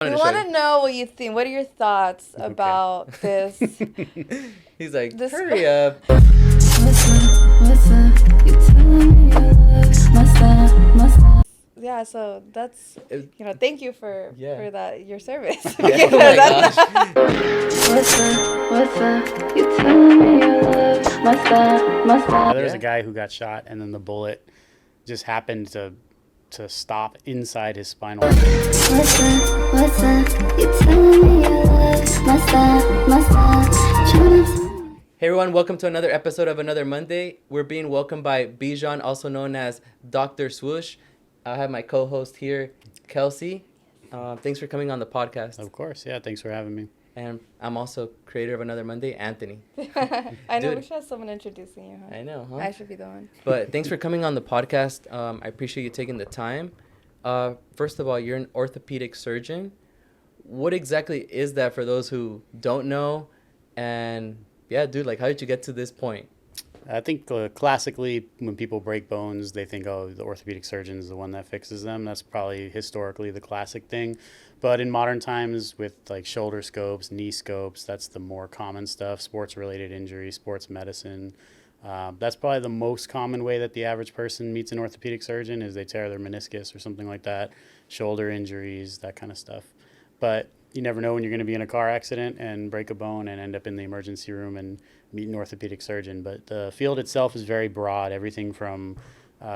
We want to know what you think. What are your thoughts Okay. about this? He's like, This- hurry up. Yeah, so that's It- thank you for Yeah. that your service. Yeah, oh my gosh. There was Yeah. a guy who got shot, and then the bullet just happened to stop inside his spinal. Hey everyone, welcome to another episode of Another Monday. We're being welcomed by Bijan, also known as Dr. Swoosh. I have my co-host here, Kelsey. Thanks for coming on the podcast. Of course, yeah. Thanks for having me. And I'm also creator of Another Monday, Anthony. I know Dude. we should have someone introducing you, huh? I know, huh? I should be the one. But thanks for coming on the podcast. I appreciate you taking the time. First of all, you're an orthopedic surgeon. What exactly is that for those who don't know? And yeah, dude, like, how did you get to this point? I think classically, when people break bones, they think, oh, the orthopedic surgeon is the one that fixes them. That's probably historically the classic thing. But in modern times, with like shoulder scopes, knee scopes, that's the more common stuff. Sports-related injuries, sports medicine. That's probably the most common way that the average person meets an orthopedic surgeon is they tear their meniscus or something like that. Shoulder injuries, that kind of stuff. But you never know when you're going to be in a car accident and break a bone and end up in the emergency room and meet an orthopedic surgeon. But the field itself is very broad, everything from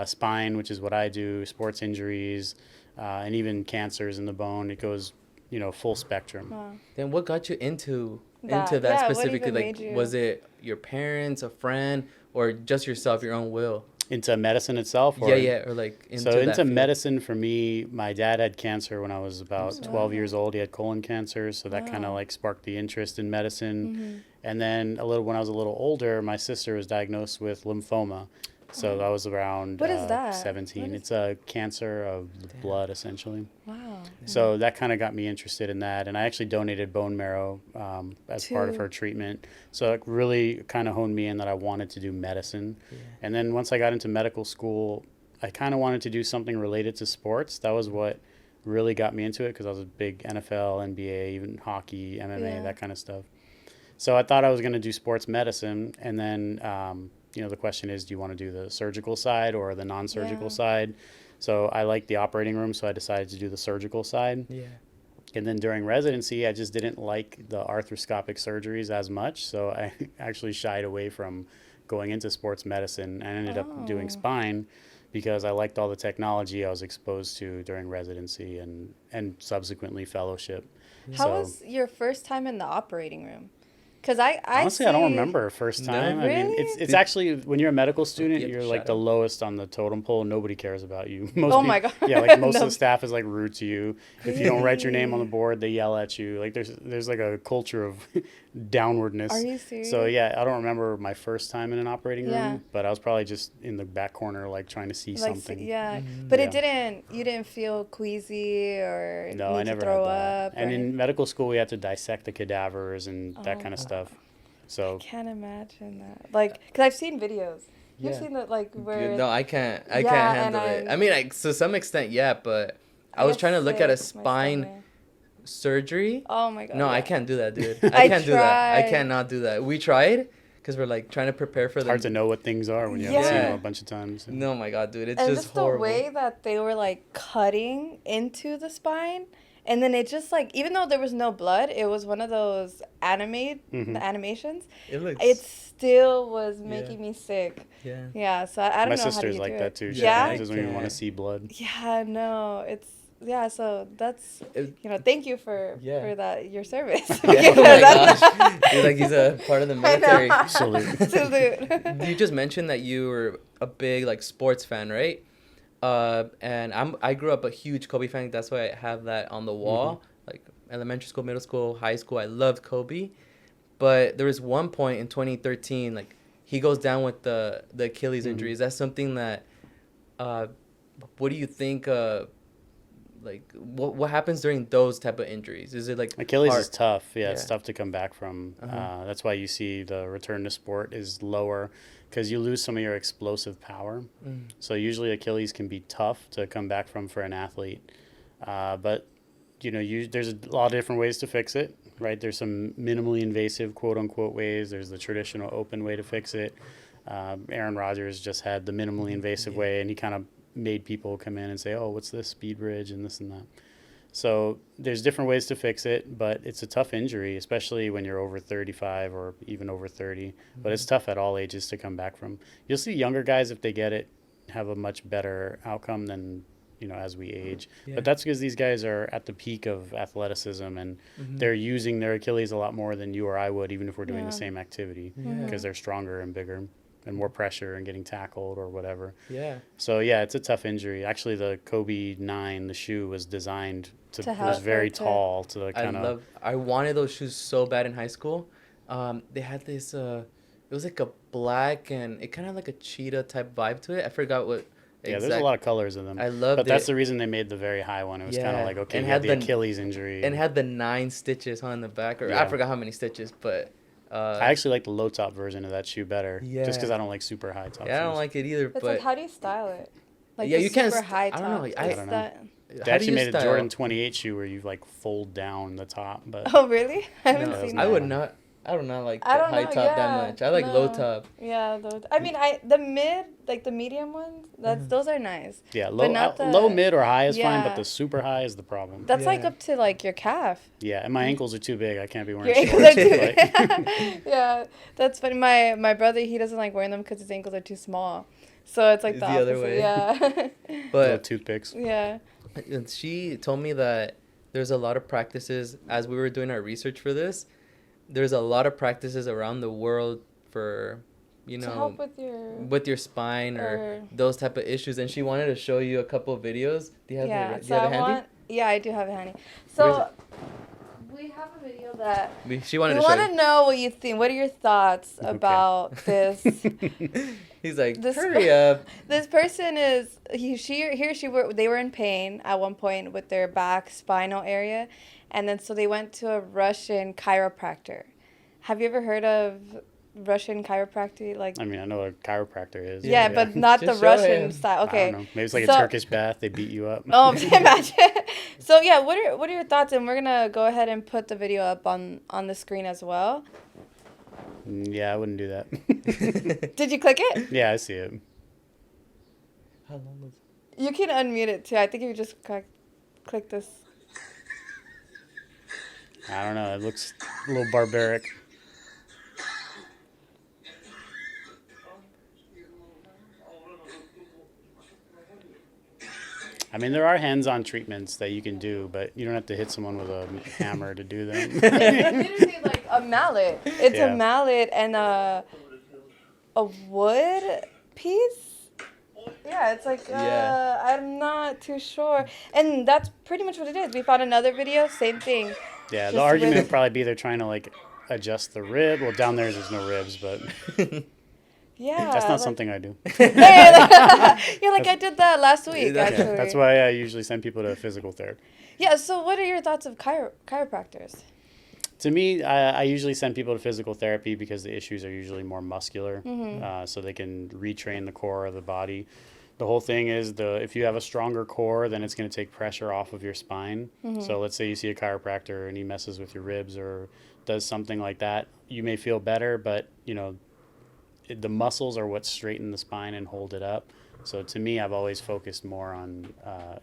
spine, which is what I do, sports injuries, and even cancers in the bone. It goes, full spectrum. Wow. Then what got you into That- that yeah, what specifically? even Like, made you- was it your parents, a friend, or just yourself, your own will? Into medicine itself? Yeah, or like into that Into field? medicine for me, my dad had cancer when I was about Oh. 12 years old. He had colon cancer, so that kind of Wow. like sparked the interest in medicine. Mm-hmm. And then when I was a little older, my sister was diagnosed with lymphoma. So I was around What is that? 17. What is- It's a cancer of the blood, essentially. Wow. So that kind of got me interested in that. And I actually donated bone marrow as part of To- her treatment. So it really kind of honed me in that I wanted to do medicine. Yeah. And then once I got into medical school, I kind of wanted to do something related to sports. That was what really got me into it because I was a big NFL, NBA, even hockey, MMA, Yeah. that kind of stuff. So I thought I was going to do sports medicine. And then, the question is, do you want to do the surgical side or the non-surgical Yeah. side? So I liked the operating room, so I decided to do the surgical side. Yeah. And then during residency, I just didn't like the arthroscopic surgeries as much. So I actually shied away from going into sports medicine and ended up doing Oh. spine because I liked all the technology I was exposed to during residency and subsequently fellowship. How So- was your first time in the operating room? Because I Honestly, I don't see- remember first No? time. I mean, Really? it's actually when you're a medical student, get you're like shot the up. lowest on the totem pole. Nobody cares about you. Oh my God. Yeah, like most of No. the staff is like rude to you. If you don't write your name on the Really? board, they yell at you. Like there's like a culture of downwardness. Are you serious? So yeah, I don't remember my first time in an operating room, Yeah. but I was probably just in the back corner, like trying to see Like, something. yeah, Mm-hmm. but Yeah. you didn't feel queasy or No, need I to never throw had that. up. And or in medical school, we had to dissect the cadavers and that Oh. kind of stuff. So can't imagine that. Like, because I've seen videos. You've Yeah. seen that, like, where. Dude, no, I can't Yeah, can't and handle it. I'm- I mean, like, to some extent, yeah, but I was get trying to look at a sick to my spine stomach. surgery. Oh my God. No, I yeah. can't do that, dude. I I can't do that. I tried. cannot do that. We tried because we're like trying to prepare for it's the. hard to know what things are when you haven't seen Yeah. them a bunch of times. No, my God, dude, it's And just just horrible. the way that they were, like, cutting into the spine. And then it just, like, even though there was no blood, it was one of those Mhm. the animations. It looks. It still was Yeah. making me sick. Yeah. Yeah, so I don't My know how do sister's you like do that it. too. She Yeah? doesn't even want can't. to see blood. Yeah, no, yeah. So that's It- thank you for Yeah. that your service. Yeah, oh Because my that's- gosh. You're like he's a part of the military. I know. Salute. Salute. You just mentioned that you were a big like sports fan, right? And I grew up a huge Kobe fan. That's why I have that on the wall. Like elementary school, middle school, high school, I loved Kobe. But there was one point in 2013, like he goes down with the Achilles injury. Is that something that, what do you think? Like what happens during those type of injuries? Is it like Achilles hard? is tough. Yeah, it's Yeah. tough to come back from. Uh-huh. That's why you see the return to sport is lower because you lose some of your explosive power. So usually Achilles can be tough to come back from for an athlete. But there's a lot of different ways to fix it, right? There's some minimally invasive, quote unquote, ways. There's the traditional open way to fix it. Aaron Rodgers just had the minimally invasive way, and he kind of made people come in and say, oh, what's this speed bridge and this and that. So there's different ways to fix it, but it's a tough injury, especially when you're over 35 or even over 30. But it's tough at all ages to come back from. You'll see younger guys, if they get it, have a much better outcome than, as we age. Yeah. But that's because these guys are at the peak of athleticism, and they're using their Achilles a lot more than you or I would, even if we're doing the same activity, because they're stronger and bigger and more pressure and getting tackled or whatever. Yeah. So, yeah, it's a tough injury. Actually, the Kobe 9, the shoe, was designed to it was very tall to kind of... I wanted those shoes so bad in high school. They had this... it was like a black and it kind of like a cheetah type vibe to it. I forgot what... Yeah, there's a lot of colors in them. I loved it. But that's the reason they made the very high one. It was kind of like, okay, and had the Achilles injury. And had the 9 stitches on the back. Or I forgot how many stitches, but... I actually like the low top version of that shoe better. Yeah. Just because I don't like super high top shoes. I don't like it either. But like, how do you style it? Like you can't... super high top. I don't know. I don't know. They actually made a Jordan 28 shoe where you like fold down the top. But oh, really? I haven't seen that. I would not... I do not like the high top that much. I like low top. Yeah, I mean, the mid, like the medium ones, those are nice. Yeah, low, mid, or high is fine, but the super high is the problem. That's like up to like your calf. Yeah, and my ankles are too big. I can't be wearing shorts. Yeah, that's funny. My brother, he doesn't like wearing them because his ankles are too small. So it's like the other way. Yeah. But toothpicks. Yeah. And she told me that there's a lot of practices as we were doing our research for this. There's a lot of practices around the world for, to help with your spine or those type of issues. And she wanted to show you a couple of videos. Do you have it handy? Yeah, I do have it handy. So we have a video that she wanted to show. We want to know what you think. What are your thoughts about this? He's like, hurry up. This person is they were in pain at one point with their back spinal area, and then so they went to a Russian chiropractor. Have you ever heard of Russian chiropractic? Like, I mean, I know what a chiropractor is. Yeah, but not the Russian style. Okay. I don't know. Maybe it's like a Turkish bath. They beat you up. Oh, imagine. So yeah, what are your thoughts? And we're gonna go ahead and put the video up on the screen as well. Yeah, I wouldn't do that. Did you click it? Yeah, I see it. How long was it? You can unmute it too. I think if you just click this. I don't know. It looks a little barbaric. I mean, there are hands-on treatments that you can do, but you don't have to hit someone with a hammer to do them. It's literally like a mallet. It's a mallet and a wood piece. Yeah, it's like, I'm not too sure. And that's pretty much what it is. We found another video, same thing. Yeah, the argument would probably be they're trying to, like, adjust the rib. Well, down there's no ribs, but... Yeah. That's not something I do. You're like, I did that last week, actually. Yeah, that's why I usually send people to physical therapy. Yeah, so what are your thoughts of chiropractors? To me, I usually send people to physical therapy because the issues are usually more muscular, so they can retrain the core of the body. The whole thing is if you have a stronger core, then it's going to take pressure off of your spine. So let's say you see a chiropractor and he messes with your ribs or does something like that. You may feel better, but, the muscles are what straighten the spine and hold it up. So to me, I've always focused more on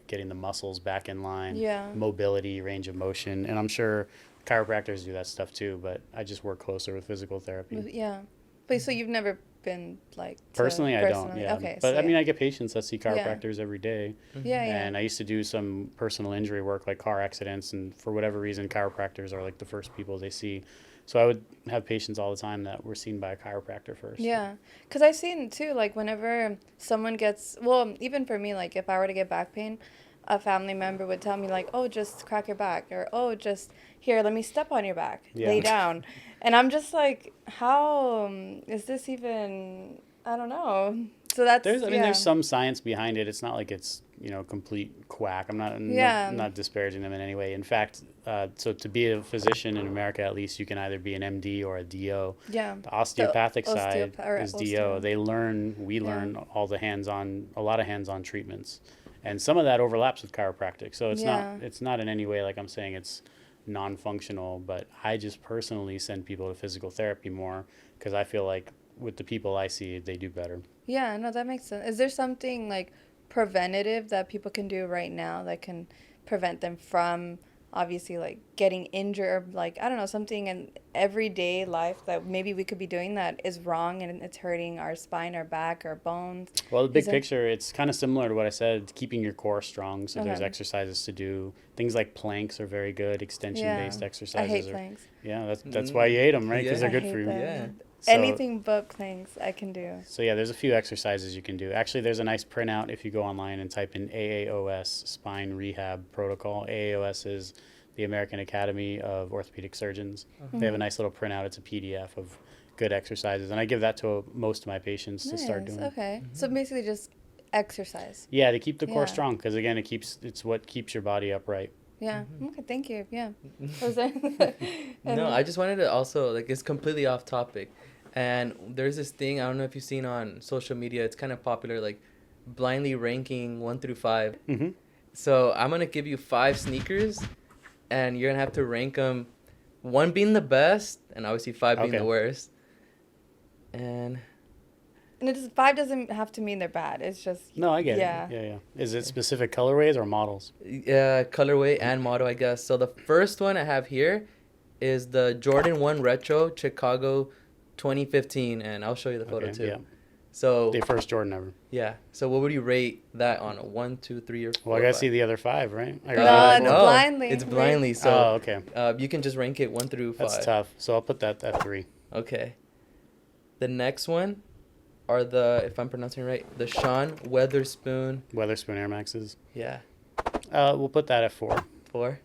getting the muscles back in line, mobility, range of motion. And I'm sure chiropractors do that stuff too, but I just work closer with physical therapy. Yeah. But so you've never been like... Personally, I don't, yeah. Okay, but I mean, I get patients that see chiropractors every day. Yeah, And I used to do some personal injury work like car accidents, and for whatever reason, chiropractors are like the first people they see. So I would have patients all the time that were seen by a chiropractor first. Yeah, because I've seen too, like whenever someone gets, well, even for me, like if I were to get back pain, a family member would tell me like, oh, just crack your back, or oh, just here, let me step on your back, lay down. And I'm just like, how is this even, I don't know. So that's, there's some science behind it. It's not like it's, complete quack. I'm not disparaging them in any way. In fact, so to be a physician in America, at least, you can either be an MD or a DO. Yeah. The osteopathic side is DO. We learn a lot of hands-on treatments. And some of that overlaps with chiropractic. So Yeah. it's not in any way like I'm saying it's non-functional, but I just personally send people to physical therapy more because I feel like with the people I see, they do better. Yeah, no, that makes sense. Is there something like preventative that people can do right now that can prevent them from obviously like getting injured or like I don't know, something in everyday life that maybe we could be doing that is wrong and it's hurting our spine, our back, our bones? Well, the big Is there- picture, it's kind of similar to what I said, keeping your core strong. So there's Okay. exercises to do. Things like planks are very good, extension-based Yeah. exercises. I hate are, planks. Yeah, that's why you hate them, right? Because Yeah. they're I good hate for you. them. Yeah. So, Anything but planks I can do. So yeah, there's a few exercises you can do. Actually, there's a nice printout if you go online and type in AAOS spine rehab protocol. AAOS is the American Academy of Orthopedic Surgeons. They have a nice little printout. It's a PDF of good exercises, and I give that to most of my patients to start Nice. doing. Okay. So basically just exercise. Yeah, to keep the core Yeah. strong, because again, it's what keeps your body upright. Yeah. Okay, thank you. Yeah. Was there No, I just wanted to also like it's completely off topic, and there's this thing I don't know if you've seen on social media. It's kind of popular, like blindly ranking 1 through 5. Mm-hmm. So I'm gonna give you 5 sneakers, and you're gonna have to rank them, 1 being the best, and obviously 5 being Okay. the worst. And And 5 doesn't have to mean they're bad. It's just No, I get Yeah. it. Yeah. Is it specific colorways or models? colorway and model, I guess. So the first one I have here is the Jordan 1 Retro Chicago 2015, and I'll show you the photo Okay, too. yeah. So The first Jordan ever. yeah. So what would you rate that on a 1, 2, 3, or 4? Well, I gotta see the other 5, right? I No, gotta it's see blindly. It's blindly. So Oh, okay. you can just rank it 1 through 5. That's tough. So I'll put that at 3. Okay. The next one are the, if I'm pronouncing it right, the Sean Weatherspoon. Weatherspoon Air Maxes. Yeah. We'll put that at 4, 4.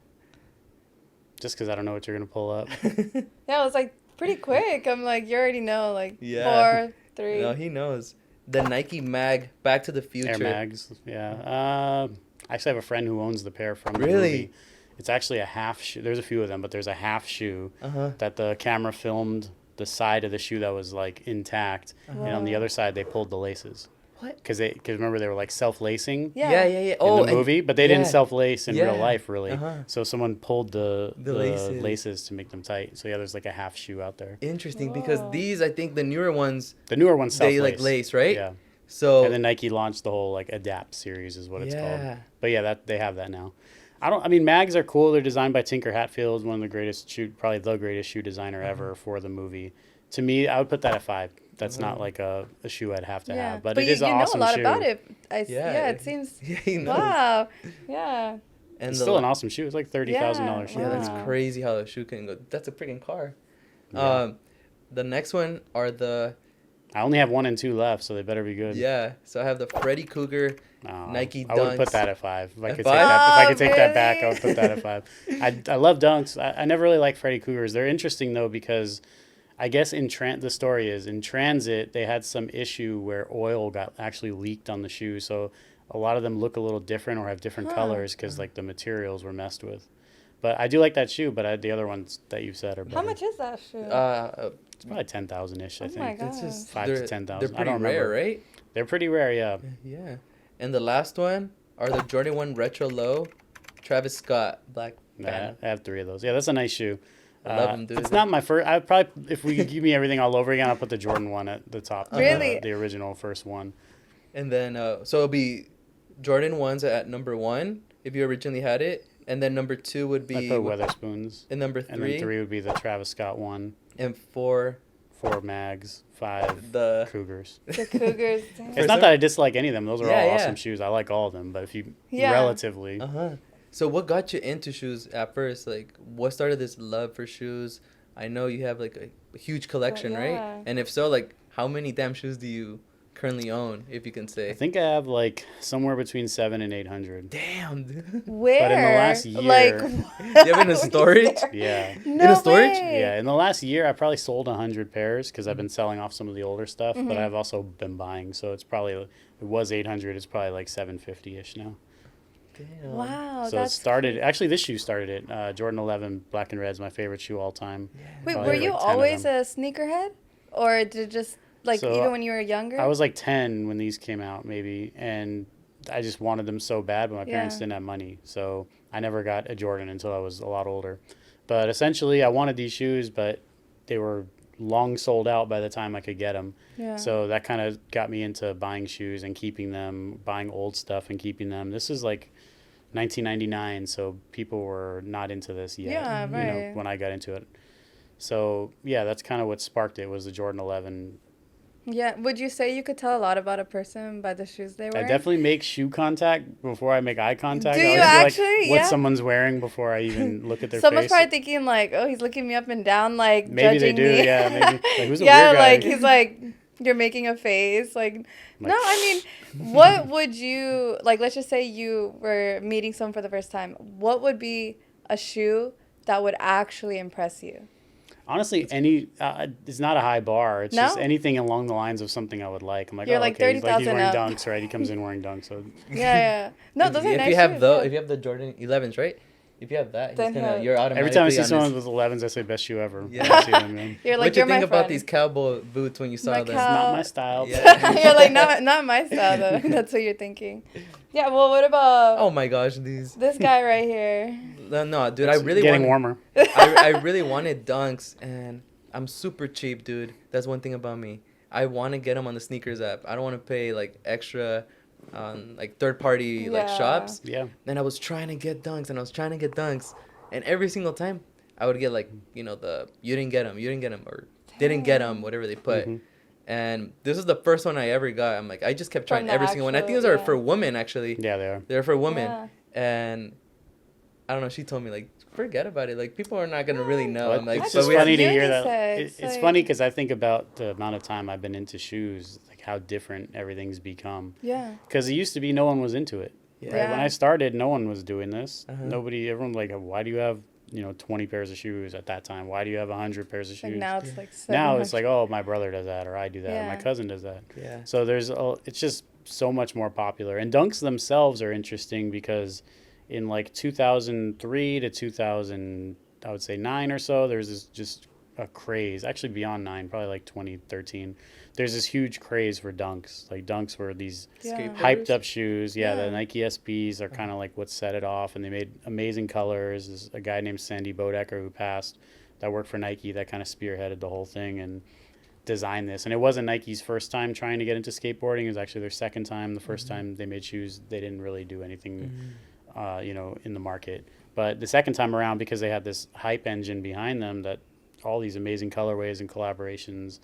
just because I don't know what you're gonna pull up. Yeah, it was like pretty quick. I'm like, you already know, like Yeah. 4, 3. No, he knows. The Nike Mag Back to the Future. Air Mags. Yeah. I actually have a friend who owns the pair from the Really? movie. It's actually a half shoe. There's a few of them, but there's a half shoe Uh-huh. that the camera filmed the side of the shoe that was like intact, and on the Wow. other side they pulled the laces. What? Because remember they were like self-lacing Yeah. Yeah. in Oh, the movie, but they yeah. didn't self-lace in real Yeah. life, really. Uh-huh. So someone pulled the laces. laces to make them tight. So yeah, there's like a half shoe out there. Interesting, because Whoa. these, I think the newer ones, The newer one's self-lace. they like lace, right? Yeah. So, And then Nike launched the whole like Adapt series is what it's Yeah. called. But yeah, that they have that now. I mean, mags are cool. They're designed by Tinker Hatfield, one of the greatest probably the greatest shoe designer ever for the movie. To me, I would put that at 5. That's not like a shoe I'd have to Yeah. have, but But it you, is an you know awesome a lot shoe. about it. Yeah. Yeah, it seems. yeah, he knows. Wow. Yeah. And It's the still an awesome shoe. It's like $30,000 shoe. Yeah, Wow. that's crazy how a shoe can go. That's a freaking car. Yeah. The next one are the, I only have 1 and 2 left, so they better be good. yeah. So I have the Freddy Cougar. No, Nike I would put Dunks. that at 5. If I At could 5? take that, if I could Oh, take that back, I really? would put that at 5. I love Dunks. I never really liked Freddy Cougars. They're interesting though because I guess the story is in transit they had some issue where oil got actually leaked on the shoe, so a lot of them look a little different or have different Huh. colors because like the materials were messed with. But I do like that shoe, but the other ones that you said are better. How much is that shoe? It's probably 10,000 ish. I Oh think my God. It's just 5 to they're- 10,000. They're I pretty don't rare, remember. right? They're pretty rare, yeah. Yeah. And the last one are the Jordan 1 Retro Low, Travis Scott Black Phantom. I have 3 of those. Yeah, that's a nice shoe. I love 'em, dude. It's not my first. I probably, if we could give me everything all over again, I'll put the Jordan 1 at the top. Really? The original first one. And then, so it'll be Jordan 1's at number 1 if you originally had it. And then number 2 would I be. put Weatherspoons. And number And 3. then 3 would be the Travis Scott one. And 4, 4 Mags. 5 the. Cougars. The Cougars. Damn. It's not that I dislike any of them. Those are Yeah, all yeah. awesome shoes. I like all of them. But if you Yeah. relatively, Uh-huh. So what got you into shoes at first? Like, what started this love for shoes? I know you have, like, a huge collection, yeah. right? And if so, like, how many damn shoes do you currently own, if you can say? I think I have like somewhere between 700 and 800. Damn, dude. Where? But in the last year- Like, You have it in a storage? Yeah. No In a storage? way. Yeah, in the last year, I probably sold 100 pairs because I've been selling off some of the older stuff, Mm-hmm. but I've also been buying. So it's probably, it was 800, it's probably like 750-ish now. Damn. Wow. So it started, actually this shoe started it. Jordan 11 Black and Red is my favorite shoe all time. Wait, Probably were like you 10 of always them. a sneakerhead? Or did it just, like, So, even when you were younger? I was like 10 when these came out maybe, and I just wanted them so bad, but my parents Yeah. didn't have money. So I never got a Jordan until I was a lot older. But essentially, I wanted these shoes, but they were long sold out by the time I could get them. Yeah. So that kind of got me into buying shoes and keeping them, buying old stuff and keeping them. This is like 1999, so people were not into this yet, Yeah, you know, right. when I got into it. So, yeah, that's kind of what sparked it was the Jordan 11. Yeah. Would you say you could tell a lot about a person by the shoes they I wear? definitely make shoe contact before I make eye contact. Do I you always actually? be like what Yeah. someone's wearing before I even look at their Someone's face. probably thinking like, oh, he's looking me up and down, like Maybe they judging do, me. yeah. Maybe like, who's a Yeah, weird guy? like he's like, you're making a face. Like, Like, no, I mean, what would you like? Let's just say you were meeting someone for the first time. What would be a shoe that would actually impress you? honestly, it's not a high bar. It's No? just anything along the lines of something I would like. I'm like, You're oh, like okay. He's 30,000 wearing up. dunks, right? He comes in wearing dunks. So Yeah, yeah. No, those are If nice you have shoes, the yeah. if you have the Jordan 11s, right? If you have that, Then you're automatically every time I see on someone his- with 11s, I say best shoe ever. Yeah. When I see them, man. You're like, What you you're my think about friend. these cowboy boots when you saw My them? It's not my style. Yeah. You're like, not my style though. That's what you're thinking. Yeah. Well, what about Oh my gosh, these. this guy right here? No, dude, I It's really getting wanted, warmer. I really wanted dunks, and I'm super cheap, dude. That's one thing about me. I want to get them on the sneakers app. I don't want to pay like extra on like third party like Yeah. shops. Yeah. And I was trying to get dunks, and every single time I would get like, you know, the you didn't get them, or didn't get them, whatever they put. Mhm. And this is the first one I ever got. I'm like, I just kept trying From the every single one. I think those actual- are for women actually. Yeah, they are. They're for women. Yeah. And I don't know. She told me like, forget about it. Like people are not gonna really know. But I'm like, it's but just we have- funny to hear that. Unisex, It's like- funny because I think about the amount of time I've been into shoes, like how different everything's become. Yeah. Because it used to be no one was into it. Yeah. Right? When Yeah. I started, no one was doing this. Uh-huh. Everyone like, why do you have 20 pairs of shoes at that time? Why do you have 100 pairs of shoes? Like now it's like Now it's 700. like, oh, my brother does that, or I do that, or my Yeah. cousin does that. Yeah. So it's just so much more popular. And dunks themselves are interesting because in like 2003 to 2000, I would say 9 or so, there's this just a craze, actually beyond 9, probably like 2013. There's this huge craze for dunks. Like dunks were these Yeah. hyped up shoes. Yeah, Yeah. the Nike SBs are kind of like what set it off, and they made amazing colors. There's a guy named Sandy Bodecker who passed that worked for Nike that kind of spearheaded the whole thing and designed this. And it wasn't Nike's first time trying to get into skateboarding. It was actually their second time. The 1st time they made shoes, they didn't really do anything, in the market. But the second time around, because they had this hype engine behind them, that all these amazing colorways and collaborations.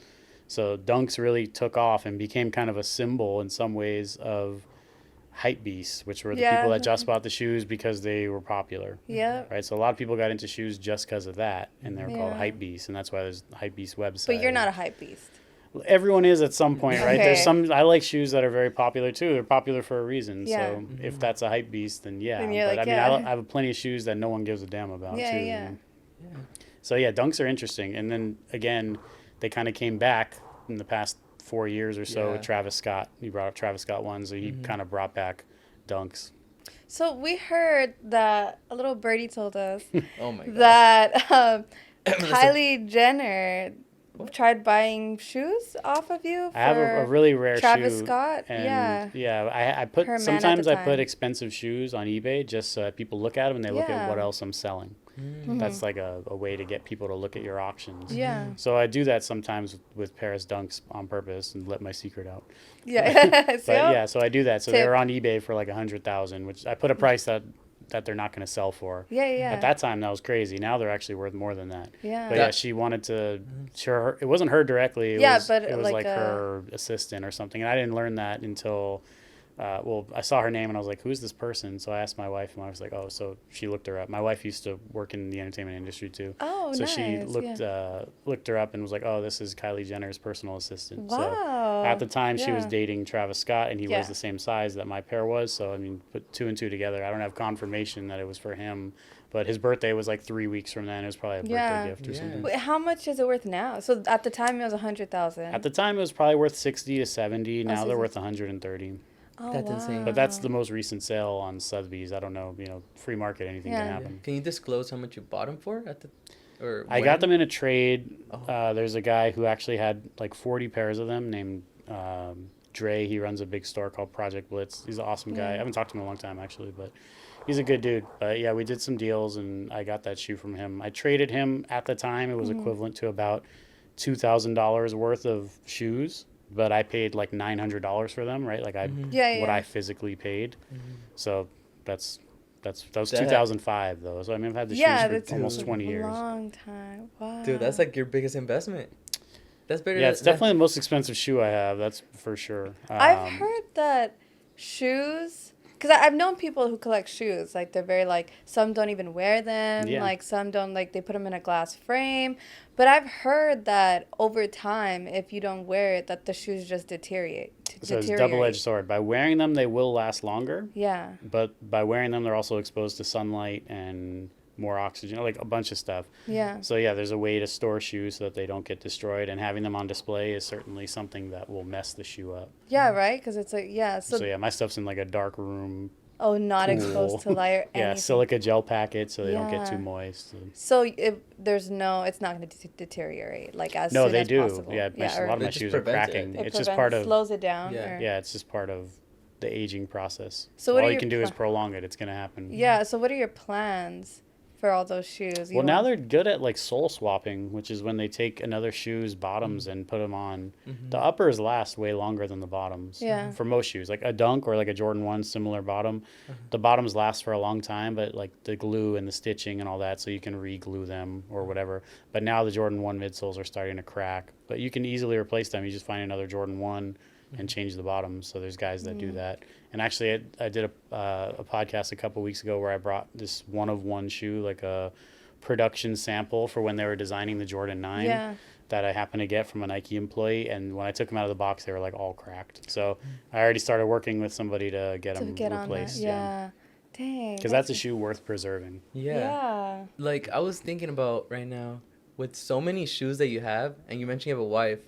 So dunks really took off and became kind of a symbol in some ways of hype beasts, which were the Yeah. people that just bought the shoes because they were popular. Yeah. Right, so a lot of people got into shoes just because of that, and they were called Yeah. hype beasts, and that's why there's the hype beast website. But you're not a hype beast. Everyone is at some point, right? There's Okay. some. I like shoes that are very popular too. They're popular for a reason. Yeah. So if that's a hype beast, then yeah. Then you're But like, I mean, yeah. I have plenty of shoes that no one gives a damn about Yeah, too. yeah. So yeah, dunks are interesting, and then again, they kind of came back in the past 4 years or so Yeah. with Travis Scott. He brought up Travis Scott ones, so he kind of brought back dunks. So we heard that a little birdie told us Oh my god. that Listen. Kylie Jenner tried buying shoes off of you for I have a really rare Travis shoe. Scott. And Yeah. I put Her man at sometimes the I put time. expensive shoes on eBay just so that people look at them and they look at what Yeah. else I'm selling. Mm. That's like a way to get people to look at your auctions. Yeah. So I do that sometimes with Paris Dunks on purpose and let my secret out. Yeah. But So, yeah, so I do that. So Tip. they're on eBay for like 100,000, which I put a price that they're not going to sell for. yeah. At that time, that was crazy. Now they're actually worth more than that. Yeah. But yeah, she wanted to. Sure, it wasn't her directly. It Yeah, was, but it was like like a- her assistant or something. And I didn't learn that until. I saw her name and I was like, "Who's this person?" So I asked my wife, and I was like, "Oh." So she looked her up. My wife used to work in the entertainment industry too. Oh, So nice. she looked yeah. looked her up and was like, "Oh, this is Kylie Jenner's personal assistant." So Wow. at the time, she was Yeah. dating Travis Scott, and he Yeah. was the same size that my pair was. So I mean, put 2 and 2 together. I don't have confirmation that it was for him, but his birthday was like 3 weeks from then. It was probably a birthday Yeah. gift or Yeah. something. Wait, how much is it worth now? So at the time it was 100,000. At the time, it was probably worth 60 to 70. Now so they're it's- worth 130. Oh, That's insane. But that's the most recent sale on Sotheby's. I don't know, free market, anything Yeah. can Yeah. happen. Can you disclose how much you bought them for at the, or I got them in a trade. Oh. There's a guy who actually had like 40 pairs of them named Dre. He runs a big store called Project Blitz. He's an awesome guy. I haven't talked to him in a long time, actually, but he's a good dude. But yeah, we did some deals, and I got that shoe from him. I traded him at the time. It was equivalent to about $2,000 worth of shoes, but I paid like $900 for them, right? Like what I physically paid. So that was 2005 though. So I mean, I've had the shoes for almost 20 years. Long time. Wow. Dude, that's like your biggest investment. That's better. Yeah, it's definitely the most expensive shoe I have. That's for sure. I've heard that shoes, because I've known people who collect shoes. Like, they're very, like, some don't even wear them. Yeah. Like, some don't, like, they put them in a glass frame. But I've heard that over time, if you don't wear it, that the shoes just deteriorate. So it's a double-edged sword. By wearing them, they will last longer. Yeah. But by wearing them, they're also exposed to sunlight and more oxygen, like a bunch of stuff. Yeah. So yeah, there's a way to store shoes so that they don't get destroyed, and having them on display is certainly something that will mess the shoe up. Yeah, right? Because it's like, yeah. So yeah, my stuff's in like a dark room. Oh, not cool. exposed to light or anything. Yeah, silica gel packet so they don't get Yeah. too moist. So it's not going to deteriorate like as No, soon they as do. possible. Yeah, a lot of It my just shoes are prevents cracking. it. It's just part of slows it down. Yeah. Or? yeah, it's just part of the aging process. So what all are you your can do is prolong it. It's gonna happen. Yeah. So what are your plans for all those shoes? Well, now they're good at like sole swapping, which is when they take another shoe's bottoms and put them on. The uppers last way longer than the bottoms. Yeah. For most shoes, like a Dunk or like a Jordan 1 similar bottom, the bottoms last for a long time, but like the glue and the stitching and all that, so you can re-glue them or whatever. But now the Jordan 1 midsoles are starting to crack, but you can easily replace them. You just find another Jordan 1 and change the bottoms. So there's guys that do that. And actually, I did a podcast a couple weeks ago where I brought this one-of-one shoe, like a production sample for when they were designing the Jordan 9 that I happened to get from a Nike employee. And when I took them out of the box, they were like all cracked. So I already started working with somebody to get them replaced. Yeah. Dang. Because that's a shoe worth preserving. Yeah. Like, I was thinking about right now, with so many shoes that you have, and you mentioned you have a wife,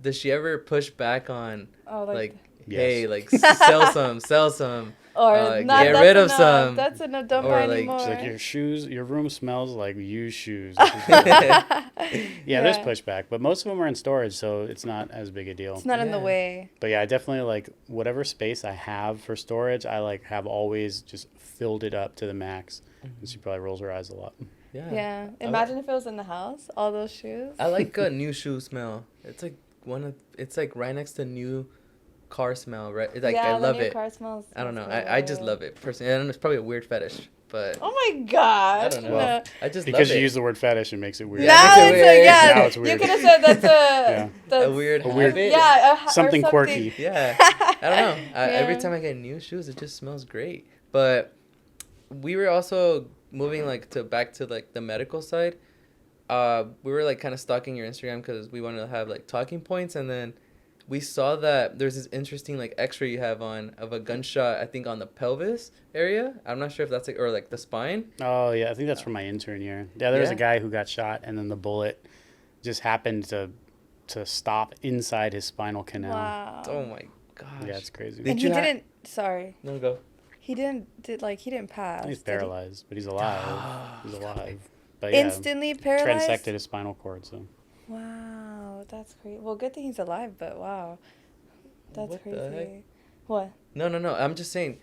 does she ever push back on, like hey, like, sell some, or get rid of some. That's enough. Don't Or, buy like, anymore. She's like, your room smells like used shoes. Yeah. There's pushback, but most of them are in storage, so it's not as big a deal. It's not in the way. But yeah, I definitely like whatever space I have for storage, I like have always just filled it up to the max. And she probably rolls her eyes a lot. Yeah. Imagine if it was in the house, all those shoes. I like a new shoe smell. It's like it's like right next to new car smell, right? It's like, I love the new it. car smells. I don't know. I just love it personally. I don't know, it's probably a weird fetish, but Oh my god. I don't know. Well, I just Because love you it. use the word fetish, it makes it weird. Yeah, Now it makes it's it weird. Now it's You weird. could have said that's a weird a weird- habit. Yeah, or Something something quirky. Yeah. I don't know. Every Yeah. time I get new shoes, it just smells great. But we were also moving back to like the medical side. We were like kind of stalking your Instagram because we wanted to have like talking points, and then we saw that there's this interesting like X-ray you have on of a gunshot, I think on the pelvis area. I'm not sure if that's like, or like the spine. Oh yeah, I think that's from my intern year. Yeah, there was a Yeah? guy who got shot, and then the bullet just happened to stop inside his spinal canal. Wow. Oh my gosh. Yeah, it's crazy. Did And you he ha- didn't. Sorry. No, go. He didn't pass. He's did he? paralyzed, but he's alive. He's alive. But yeah, Instantly paralyzed. transected his spinal cord. So Wow, that's crazy. Well, good thing he's alive, but wow, that's What the crazy. heck? What? No. I'm just saying,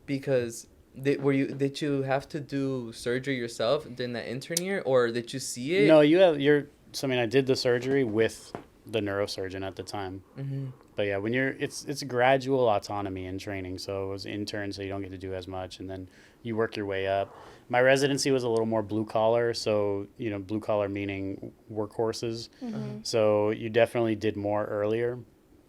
because did you have to do surgery yourself in that intern year, or did you see it? no, So I mean, I did the surgery with the neurosurgeon at the time. Mm-hmm. But yeah, when it's gradual autonomy in training. So it was intern, so you don't get to do as much, and then you work your way up. My residency was a little more blue collar, so blue collar meaning workhorses. Mm-hmm. So you definitely did more earlier.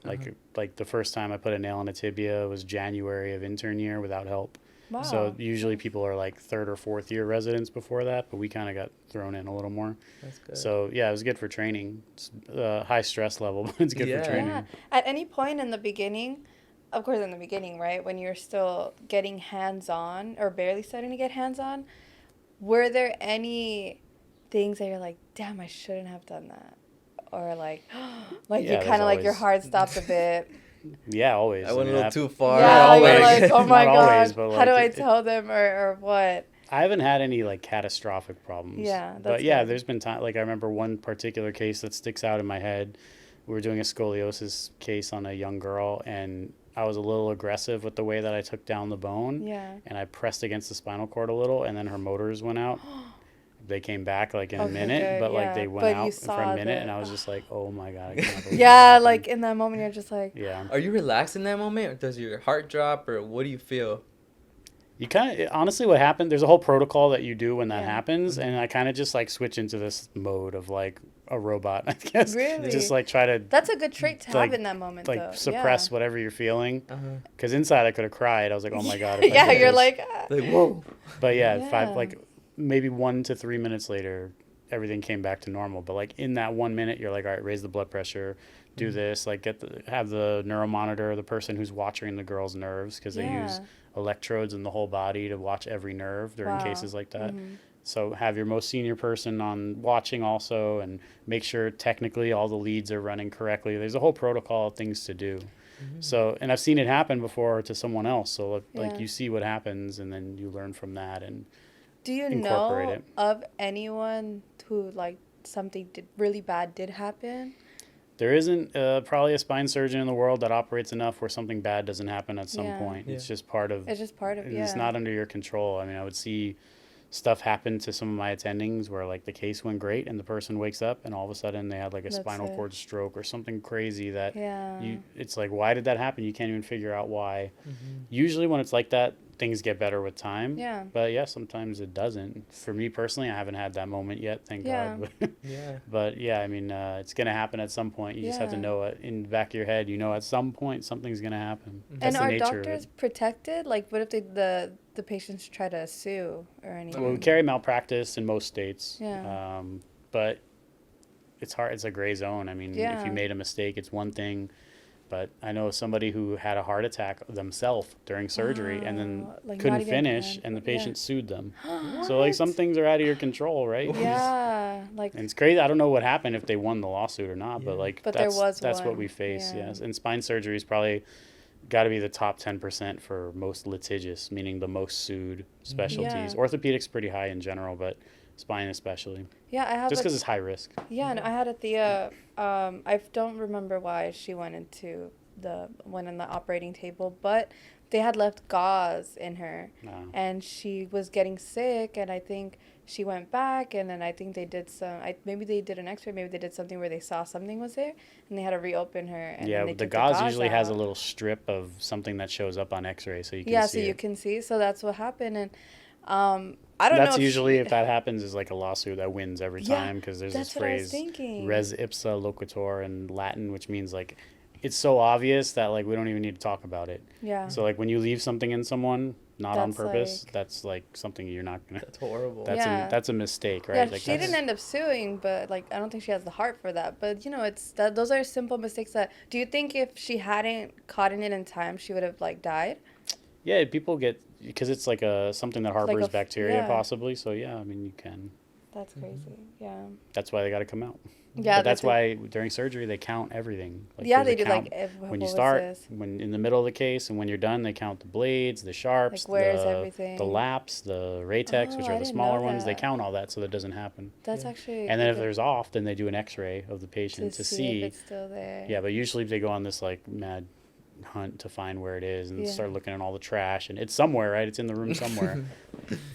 Like the first time I put a nail in a tibia was January of intern year without help. Wow. So usually people are like third or fourth year residents before that, but we kind of got thrown in a little more. That's good. So yeah, it was good for training. It's high stress level, but it's good Yeah. for training. Yeah. At any point in the beginning, of course, in the beginning, right, when you're still getting hands-on or barely starting to get hands-on, were there any things that you're like, damn, I shouldn't have done that? Or like Yeah, you there's kind of like your always- heart stopped a bit. Yeah, always. I went a mean, little too far. Yeah, always. you're like, oh my Not god, always, but, how like, do I it- tell them or what? I haven't had any like catastrophic problems. Yeah, but that's yeah, good. there's been time. Like I remember one particular case that sticks out in my head. we were doing a scoliosis case on a young girl, and I was a little aggressive with the way that I took down the bone. Yeah. And I pressed against the spinal cord a little, and then her motors went out. They came back like in a minute, good, but like yeah. they went But you out for saw a minute, the- and I was just like, oh my God. I cannot believe Yeah, that happened. like in that moment, you're just like, Yeah. Are you relaxed in that moment, or does your heart drop, or what do you feel? You kind of, honestly, what happened, there's a whole protocol that you do when that Yeah. happens, and I kind of just like switch into this mode of like a robot, I guess. Really? Just like try to that's a good trait to like- have in that moment, like though. suppress whatever you're feeling. Uh-huh. Because inside I could have cried. I was like, oh my God. if I Yeah, did you're this. like, Like, whoa. But yeah, Yeah. like maybe 1 to 3 minutes later, everything came back to normal. But like in that 1 minute, you're like, all right, raise the blood pressure, do this, like have the neuromonitor, the person who's watching the girl's nerves, because they use electrodes in the whole body to watch every nerve during Wow. cases like that. Mhm. So have your most senior person on watching also, and make sure technically all the leads are running correctly. There's a whole protocol of things to do. So, and I've seen it happen before to someone else. So like Yeah. you see what happens, and then you learn from that. And Do you incorporate know it. of anyone who like something really bad did happen? there isn't probably a spine surgeon in the world that operates enough where something bad doesn't happen at some Yeah. point. It's Yeah. just part of. It's just part of It's not under your control. I mean, I would see stuff happen to some of my attendings where like the case went great and the person wakes up and all of a sudden they had like a That's spinal it. cord stroke or something crazy that Yeah. it's like, why did that happen? You can't even figure out why. Mm-hmm. Usually when it's like that, things get better with time. Yeah. But yeah, sometimes it doesn't. For me personally, I haven't had that moment yet, thank Yeah. God. Yeah. But yeah, I mean, it's going to happen at some point. You just have to Yeah. know it in the back of your head. You know, at some point something's going to happen. And That's And the are nature of doctors it. protected? Like, what if the patients try to sue or anything? Well, we carry malpractice in most states. Yeah. But it's hard. It's a gray zone. I mean, if Yeah. you made a mistake, it's one thing. But I know somebody who had a heart attack themselves during surgery and then like, couldn't not even finish, planned and the for- yeah. patient sued them. So like some things are out of your control, right? Yeah, like And it's crazy. I don't know what happened if they won the lawsuit or not, but Yeah. like But there was that's what one, we face. yeah. Yes, and spine surgery is probably got to be the top 10% for most litigious, meaning the most sued specialties. Yeah. Orthopedic's pretty high in general, but spine especially, yeah, I have just a, because it's high risk. yeah, and I had a Thea. I don't remember why she went in the operating table, but they had left gauze in her, and she was getting sick, and I think she went back, and then I think they did maybe they did an X-ray, maybe they did something where they saw something was there, and they had to reopen her. And Yeah, then they the took gauze usually has a out. little strip of something that shows up on X-ray, so you can Yeah, see so you it. can see. So that's what happened, and I don't know. That's if usually she- if that happens is like a lawsuit that wins every Yeah, time, because there's that's this what I was phrase thinking. res ipsa loquitur in Latin, which means like it's so obvious that like we don't even need to talk about it. Yeah. So like when you leave something in someone not on That's purpose, like- that's like something you're not gonna. That's horrible. Yeah. That's a mistake, right? Yeah, Like she that's- didn't end up suing, but like I don't think she has the heart for that. But you know, it's that those are simple mistakes that. Do you think if she hadn't caught in it in time, she would have like died? Yeah, people get because it's like a something that harbors a bacteria yeah. possibly. So yeah, I mean you can. That's crazy. Yeah. That's why they got to come out. Yeah. But that's why during surgery they count everything. Like, Yeah, there's they a do count like when what you was start, this? when in the middle of the case, and when you're done, they count the blades, the sharps, Like, where's the everything? laps, the ratex, which Oh, are I the didn't smaller know ones. They that. count all that so that doesn't happen. That's Yeah. actually. And then a if good- there's off, then they do an X-ray of the to patient to see see. if it's still there. Yeah, but usually they go on this like mad hunt to find where it is and Yeah. start looking at all the trash, and it's somewhere, right? It's in the room somewhere.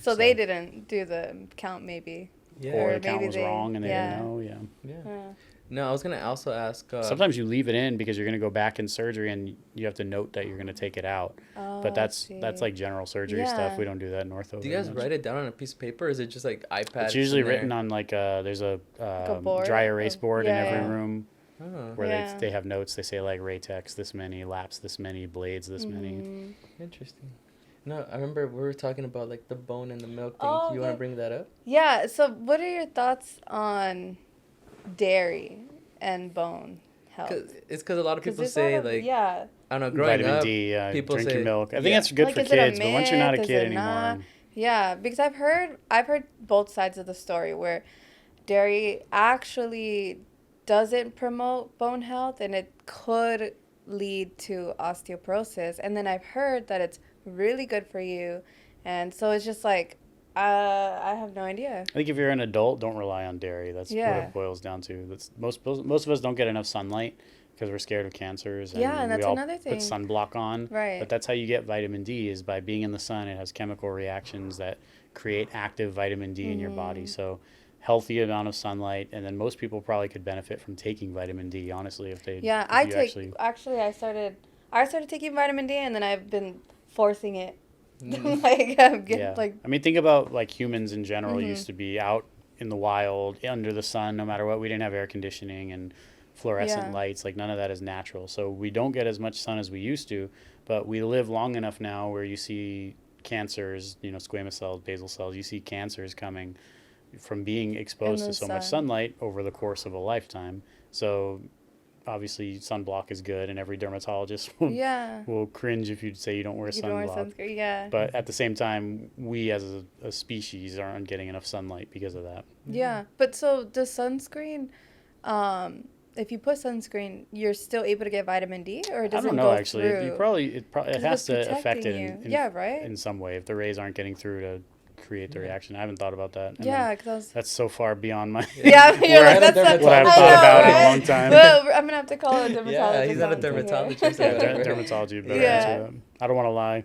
So they didn't do the count, maybe. Yeah. Or Or the count maybe was they- wrong and they yeah. didn't know. Yeah. Yeah. Yeah. No, I was gonna also ask. Sometimes you leave it in because you're going to go back in surgery and you have to note that you're going to take it out. Oh, But I that's see. like general surgery Yeah. stuff. We don't do that in ortho. do you very guys much. write it down on a piece of paper, or is it just like iPad? It's usually written on like there's a board dry erase of- board yeah, in every yeah. room Oh. where Yeah. they have notes. They say like ratex this many, laps this many, blades this many. Mhm. Interesting. No, I remember we were talking about like the bone and the milk thing. Oh, You want yeah. to bring that up? Yeah. So, what are your thoughts on dairy and bone health? It's because a lot of 'Cause people there's a say lot of- like yeah. I don't know. Growing Vitamin up, D, people drink say your milk. I think yeah. that's good Like, for is it a kids, but once you're not a myth? Is kid it not? anymore, Yeah, because I've heard both sides of the story where dairy actually doesn't promote bone health and it could lead to osteoporosis. And then I've heard that it's really good for you. And so it's just like I have no idea. I think if you're an adult, don't rely on dairy. That's what Yeah. it boils down to. That's most of us don't get enough sunlight because we're scared of cancers, and Yeah, and we that's all another put thing. sunblock on. Right. But that's how you get vitamin D, is by being in the sun. It has chemical reactions that create active vitamin D in your body. So healthy amount of sunlight, and then most people probably could benefit from taking vitamin D, honestly, if they Yeah, if I you take actually I started taking vitamin D, and then I've been forcing it. Like I'm getting Yeah. like I mean, think about like humans in general Mm-hmm. used to be out in the wild, under the sun, no matter what. We didn't have air conditioning and fluorescent Yeah. lights. Like, none of that is natural. So we don't get as much sun as we used to, but we live long enough now where you see cancers, squamous cells, basal cells, you see cancers coming from being exposed In to the so much sun. sunlight over the course of a lifetime. So obviously sunblock is good, and every dermatologist will, yeah. will cringe if you say you don't wear You don't wear sunblock. sunscreen. Yeah. But at the same time, we as a species aren't getting enough sunlight because of that. Yeah. But so the sunscreen, if you put sunscreen, you're still able to get vitamin D, or I does it don't know go actually. through? It 'Cause has it's to affect protecting it you. Yeah, right? in some way if the rays aren't getting through to create the reaction. I haven't thought about that. And Yeah, because that's so far beyond my yeah, you're We're like at a that's what I've dermatologist. thought about in a right? long time. Well, I'm gonna have to call a dermatologist. Yeah, he's not a on to here. dermatologist or Yeah, whatever. dermatology would better Yeah. answer that. I don't want to lie.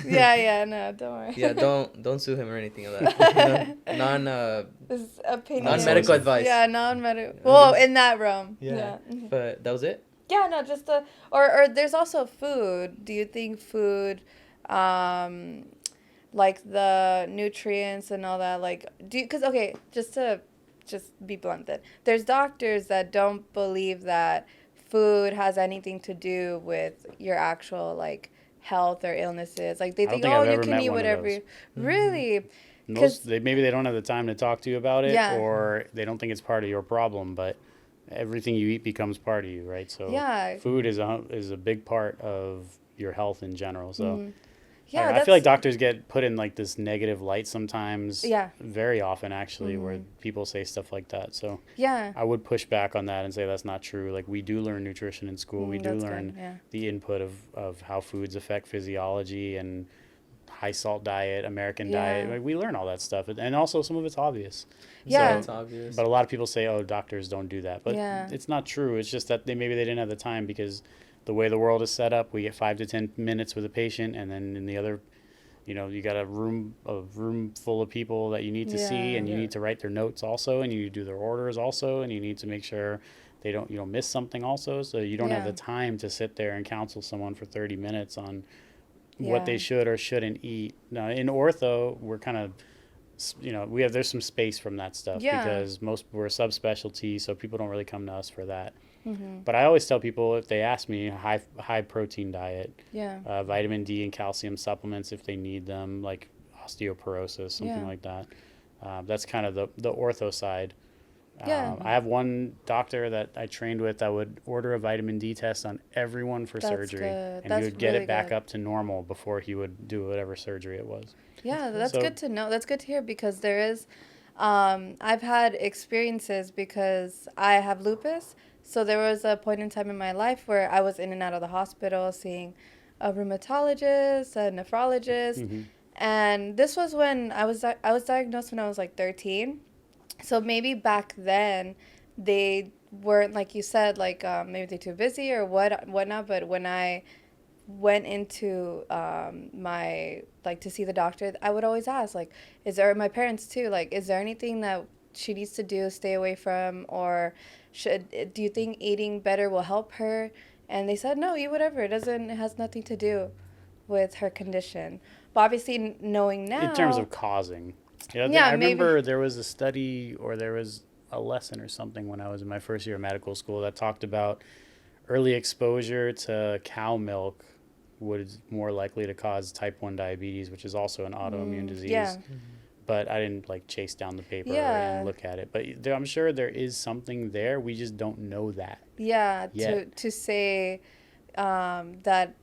Yeah, no, don't worry. Yeah, don't sue him or anything of that. This is opinion. Non-medical advice. Yeah, non-medical. Well, in that realm. Yeah. But that was it. Yeah, no, just the or there's also food. Do you think food, like the nutrients and all that, like because okay, just be blunt then. There's doctors that don't believe that food has anything to do with your actual like health or illnesses. Like they I don't think, think oh, I've you ever can met eat one of whatever. those. You Really? Maybe they don't have the time to talk to you about it, Yeah. or they don't think it's part of your problem. But everything you eat becomes part of you, right? So Yeah. food is a big part of your health in general. So. Mhm. Yeah, I that's feel like doctors get put in like this negative light sometimes. Yeah. Very often, actually, where people say stuff like that. So yeah. I would push back on that and say that's not true. Like, we do learn nutrition in school. We do That's learn good, yeah. the input of how foods affect physiology and high salt diet, American diet. Yeah. Like, we learn all that stuff, and also some of it's obvious. Yeah. It's obvious. But a lot of people say, "Oh, doctors don't do that," but Yeah. it's not true. It's just that maybe they didn't have the time, because the way the world is set up, we get 5 to 10 minutes with a patient, and then in the other, you got a room full of people that you need to see, Yeah. and you need to write their notes also, and you do their orders also, and you need to make sure you don't miss something also. So you don't have Yeah. the time to sit there and counsel someone for 30 minutes on Yeah. what they should or shouldn't eat. Now, in ortho, we're kind of, there's some space from that stuff, Yeah. because we're a subspecialty, so people don't really come to us for that. Mm-hmm. But I always tell people, if they ask me, high protein diet, Yeah. vitamin D and calcium supplements if they need them, like osteoporosis, something Yeah. like that. That's kind of the ortho side. Yeah. I have one doctor that I trained with that would order a vitamin D test on everyone for That's surgery, good. and That's he would get really it back good. up to normal before he would do whatever surgery it was. Yeah, that's So- good to know. That's good to hear, because there is, I've had experiences because I have lupus. So there was a point in time in my life where I was in and out of the hospital seeing a rheumatologist, a nephrologist, Mhm. and this was when I was diagnosed when I was like 13. So maybe back then they weren't, like you said, like maybe they're too busy or whatnot. But when I went into my like to see the doctor, I would always ask, like, is there, my parents too, like, is there anything that she needs to do, stay away from, or do you think eating better will help her? And they said, no, eat whatever. It has nothing to do with her condition. But obviously, knowing now, In terms of causing. Yeah, I maybe. remember there was a study, or there was a lesson or something when I was in my first year of medical school, that talked about early exposure to cow milk was more likely to cause type 1 diabetes, which is also an autoimmune disease. yeah. But I didn't chase down the paper Yeah. and look at it. But I'm sure there is something there. We just don't know that. Yeah, Yet. to say that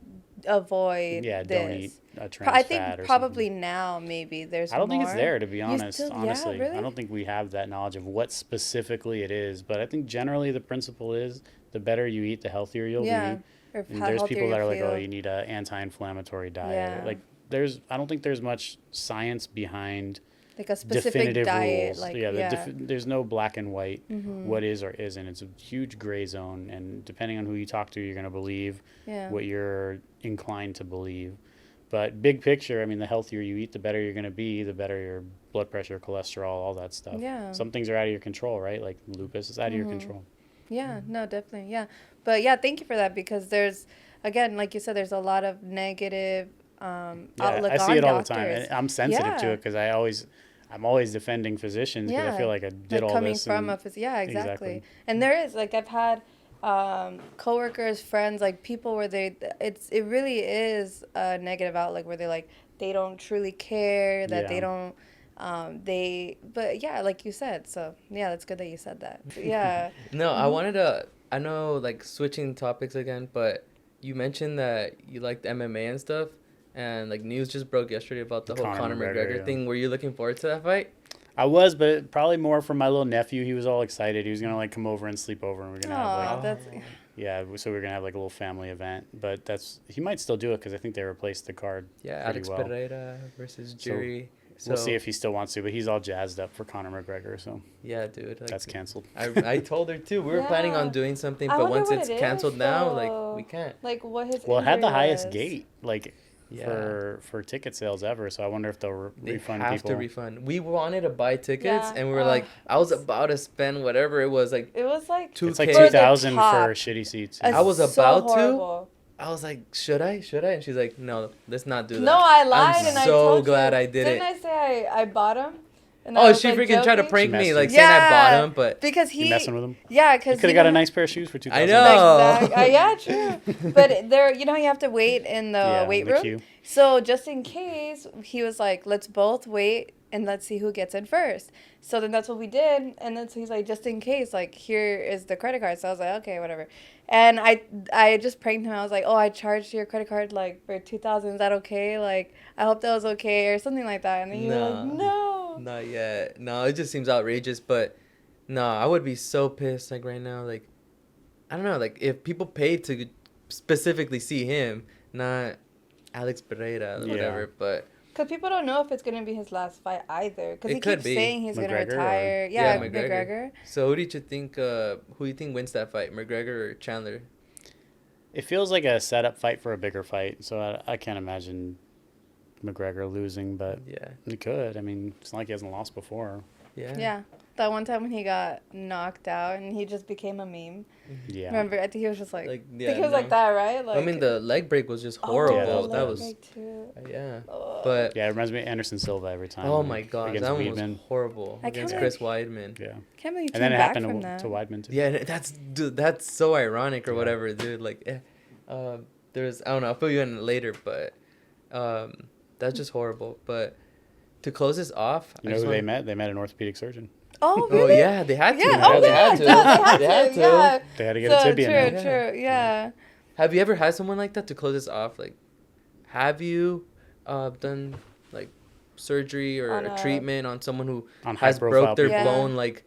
avoid Yeah, this. don't eat a trans I fat think or probably something. now maybe there's I don't think it's more. there, to be You honest. still- yeah, Honestly, really? I don't think we have that knowledge of what specifically it is. But I think generally the principle is, the better you eat, the healthier you'll Yeah. be. Or And how there's healthier people that you are like, oh, feel. you need an anti-inflammatory diet. Yeah. I don't think there's much science behind like a specific definitive diet. rules. Like There's no black and white what is or isn't. It's a huge gray zone, and depending on who you talk to, you're going to believe what you're inclined to believe. But big picture, I mean, the healthier you eat, the better you're going to be, the better your blood pressure, cholesterol, all that stuff. Yeah. Some things are out of your control, right? Like lupus is out of your control. Yeah, no, definitely. Yeah. But yeah, thank you for that, because there's, again, like you said, there's a lot of negative outlook I see on it all doctors. the time. And I'm sensitive to it because I'm always defending physicians because I feel like I did all coming this. From yeah, exactly. And there is, like, I've had coworkers, friends, like people where it really is a negative outlook where they don't truly care, that they don't, but yeah, like you said, so yeah, that's good that you said that. Yeah. No, I know, like, switching topics again, but you mentioned that you liked MMA and stuff, and like news just broke yesterday about the whole Conor McGregor thing. Were you looking forward to that fight? I was, but probably more from my little nephew. He was all excited. He was gonna like come over and sleep over, and we're gonna have like so we're gonna have like a little family event. But he might still do it because I think they replaced the card. Yeah, Alex Pereira versus Jury. So we'll see if he still wants to, but he's all jazzed up for Conor McGregor. So yeah, dude, like, that's canceled. I told her too. We were planning on doing something, but once it's canceled now, like we can't. Like what his it had the highest was. gate, like. For ticket sales ever, so I wonder if they'll refund people. They have to refund. We wanted to buy tickets, and we were like, I was about to spend whatever it was, like it was like $2,000 it's like $2,000 for shitty seats. I was about to. I was like, should I? And she's like, no, let's not do that. No, I lied, and I told you. I'm so glad I did it. Didn't I say I bought them? Oh, she freaking tried to prank me, like saying I bought him, but because you messing with him. Yeah, because you could have got a nice pair of shoes for $2,000. I know. Exactly. Yeah, true. But there, you have to wait in the weight room. Queue. So just in case, he was like, let's both wait and let's see who gets in first. So then that's what we did, and then so he's like, just in case, like, here is the credit card. So I was like, okay, whatever. And I just pranked him. I was like, oh, I charged your credit card like for $2,000. Is that okay? Like, I hope that was okay, or something like that. And then he was like, no. Not yet. No, it just seems outrageous. But no, I would be so pissed, like, right now. Like, I don't know, like, if people paid to specifically see him, not Alex Pereira or whatever, but. Because people don't know if it's going to be his last fight either. Because he keeps saying he's going to McGregor retire. Yeah, McGregor. So who do you think wins that fight, McGregor or Chandler? It feels like a setup fight for a bigger fight, so I can't imagine McGregor losing, but he could. I mean, it's not like he hasn't lost before. Yeah. That one time when he got knocked out and he just became a meme. Yeah. Remember, I think he was just like I think he was like that, right? Like, I mean, the leg break was just horrible. That was too. But it reminds me of Anderson Silva every time. Oh my god, that one was horrible against Chris Weidman. Yeah. Can't believe and then it happened to Weidman too. Yeah, that's so ironic or whatever, dude. Like, there's I don't know. I'll fill you in later, but that's just horrible. But to close this off, you know who they met? They met an orthopedic surgeon. Oh, really? Oh, yeah, they had to. Yeah, they had to. They had to. Yeah. They had to get a tibia. True, yeah. Have you ever had someone like that to close this off? Like, have you done, like, surgery or a treatment on someone who has broke their bone? Like,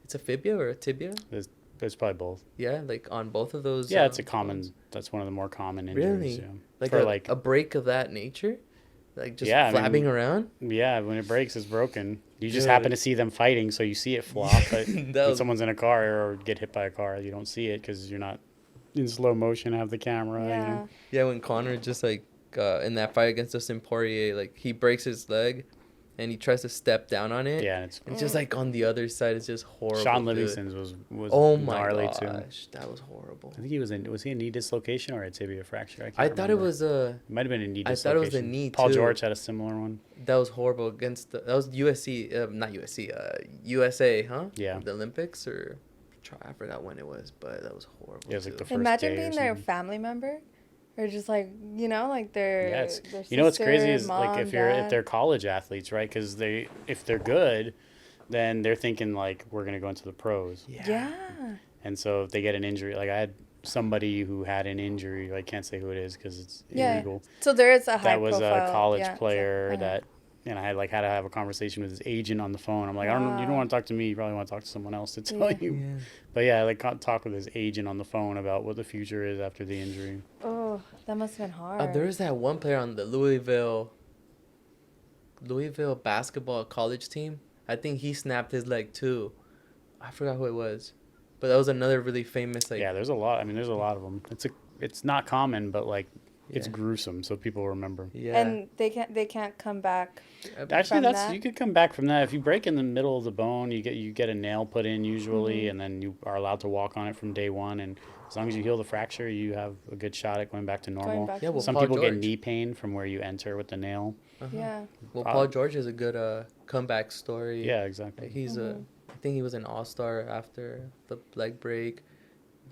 it's a fibia or a tibia? There's probably both. Yeah, like, on both of those. Yeah, it's that's one of the more common injuries. Really? Yeah. Like, a break of that nature? Like, just flapping around? Yeah, when it breaks, it's broken. You just happen to see them fighting, so you see it flop. But when someone's in a car or get hit by a car, you don't see it because you're not in slow motion, have the camera. Yeah, yeah, when Conor just, like, in that fight against Dustin Poirier, like, he breaks his leg and he tries to step down on it. Yeah, it's just, like, on the other side, it's just horrible. Sean Livingston's was oh my gnarly gosh, too. That was horrible. I think he was he a knee dislocation or a tibia fracture? I thought it was a. It might have been a knee dislocation. I thought it was a knee Paul too. George had a similar one. That was horrible that was USC, not USC, USA, huh? Yeah. The Olympics or I forgot when it was, but that was horrible. Yeah, it was like the first Imagine day being their family member. Or just like, like their their sister, what's crazy is mom, like if dad. they're college athletes, right? Because if they're good, then they're thinking like we're gonna go into the pros. Yeah. And so if they get an injury, like I had somebody who had an injury, I can't say who it is because it's illegal. So there is a high that was profile, a college player that. And I had had to have a conversation with his agent on the phone. I'm like, you don't want to talk to me. You probably want to talk to someone else to tell you. Yeah. But yeah, I talk with his agent on the phone about what the future is after the injury. Oh, that must have been hard. There was that one player on the Louisville Louisville basketball college team. I think he snapped his leg too. I forgot who it was, but that was another really famous like. Yeah, there's a lot. I mean, there's a lot of them. It's not common, but like it's Yeah. gruesome, so people remember. Yeah. And they can't come back. Actually, From that's that? you could come back from that if you break in the middle of the bone. You get a nail put in usually, Mm-hmm. and then you are allowed to walk on it from day one. And as long as you heal the fracture, you have a good shot at going back to normal. Going back. Yeah, to well, Some Paul people get George. knee pain from where you enter with the nail. Uh-huh. Yeah. Well, Uh, Paul George is a good comeback story. Yeah, exactly. He's Mm-hmm. I think he was an all-star after the leg break.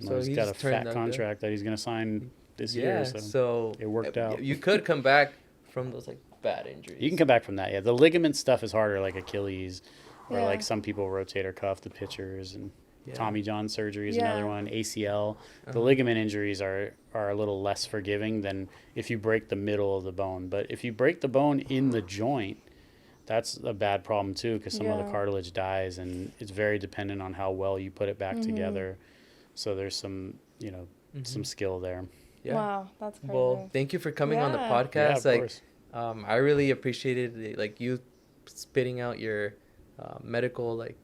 So he's got a turned fat out good. contract that he's gonna sign this year. So So it worked out. You could come back from those like bad injuries. you can come back from that. Yeah, the ligament stuff is harder, like Achilles, or Yeah. like some people rotator cuff, the pitchers, and Yeah. Tommy John surgery is Yeah. another one. ACL. The Uh-huh. ligament injuries are a little less forgiving than if you break the middle of the bone. But if you break the bone in the joint, that's a bad problem too, because some of the Yeah. cartilage dies, and it's very dependent on how well you put it back together. So there's some, some skill there. Yeah. Wow, that's crazy. Well, thank you for coming on the Yeah. Yeah, podcast. of Like, course. I really appreciated like you spitting out your medical like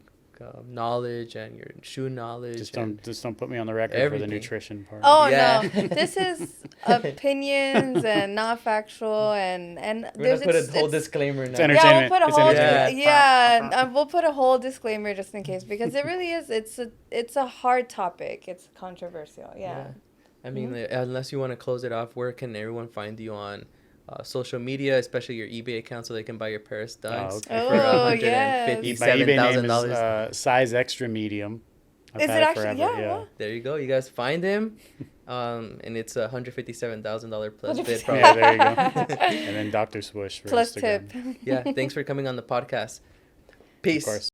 knowledge and your shoe knowledge. Just and don't put me on the record for the everything. nutrition part. Oh Yeah. no, this is opinions and not factual, and We're gonna put a whole it's- disclaimer It's now. entertainment. Yeah, we'll put a It's whole entertainment. we'll put a whole disclaimer just in case, because it really is. It's a hard topic. It's controversial. Yeah. I mean, like, unless you want to close it off, where can everyone find you on social media, especially your eBay account, so they can buy your Paris Dunks okay. for Oh, $157,000? yes. My eBay name is size extra medium. I've Is had it actually? forever, Yeah. yeah. Well, There you go. You guys find him, and it's $157,000 plus bid. 157,000. Probably. Yeah, there you go. And then Dr. Swoosh for plus Instagram. tip. Yeah. Thanks for coming on the podcast. Of Peace. course.